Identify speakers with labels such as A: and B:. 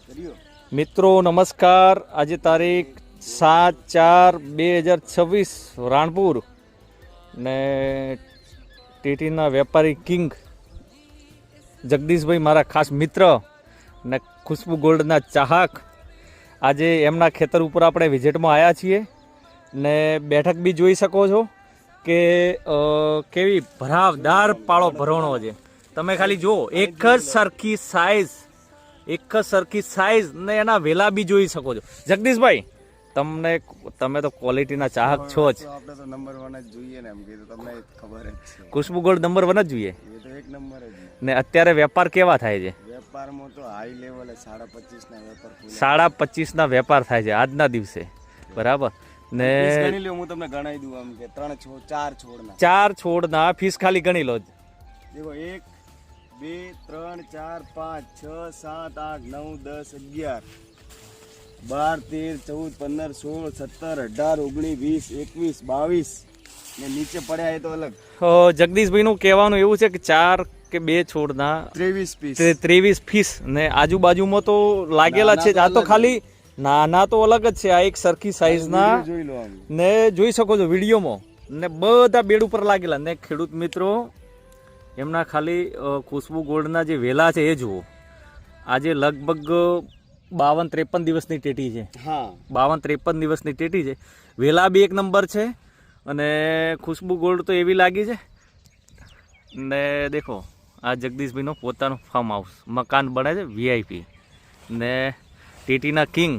A: મિત્રો નમસ્કાર, આજે તારીખ 7/4/2026 રાણપુર ને ટીટીના વેપારી કિંગ જગદીશભાઈ મારા ખાસ મિત્ર ને ખુશ્બુ ગોલ્ડના ચાહક, આજે એમના ખેતર ઉપર આપણે વિઝિટમાં આવ્યા છીએ ને બેઠક બી જોઈ શકો છો કે કેવી ભરાવદાર પાળો ભરણો છે. તમે ખાલી જુઓ, એક જ સરખી સાઈઝ ને એના વેલા બી જોઈ શકો છો. જગદીશભાઈ, તમે તો ક્વોલિટીના ચાહક છો જ.
B: આપણે તો નંબર 1 જ જોઈએ ને, એમ કીધું તમને ખબર જ છે.
A: ખુશ્બુ ગોલ્ડ નંબર 1 જ જોઈએ
B: એ તો એક નંબર જ
A: ને. અત્યારે વેપાર કેવા થાય છે?
B: વેપારમાં તો હાઈ લેવલે 25.5 ના વેપાર,
A: 25.5 ના વેપાર થાય છે આજના દિવસે, બરાબર ને?
B: ગણી લ્યો, હું તમને ગણાઈ દઉં આમ કે
A: 4 છોડના ફીસ ખાલી ગણી લો.
B: દેખો 1 2 3 4 5 6 7 8 9 10 11 12 13 14 15 16 17 18 19 20 21 22 ને નીચે પડ્યા એ તો અલગ.
A: જગદીશભાઈ નું કહેવાનું એવું છે કે 4 કે 2 છોડના
B: 23 પીસ,
A: 23 ફીસ ને આજુબાજુમાં તો લાગેલા છે. આ તો ખાલી નાના તો અલગ જ છે, આ એક સરખી સાઈઝના
B: જોઈ લો
A: ને જોઈ શકો છો વિડીયોમાં ને બધા બેડ ઉપર લાગેલા ને. ખેડૂત મિત્રો, એમના ખાલી ખુશ્બુ ગોલ્ડના જે વેલા છે એ જુઓ. આજે લગભગ 52-53 દિવસની ટેટી છે.
B: હા,
A: 52-53 દિવસની ટેટી છે. વેલા બી એક નંબર છે અને ખુશ્બુ ગોલ્ડ તો એવી લાગી છે ને. દેખો, આ જગદીશભાઈનો પોતાનું ફાર્મ હાઉસ મકાન બને છે, VIP ને ટીટીના કિંગ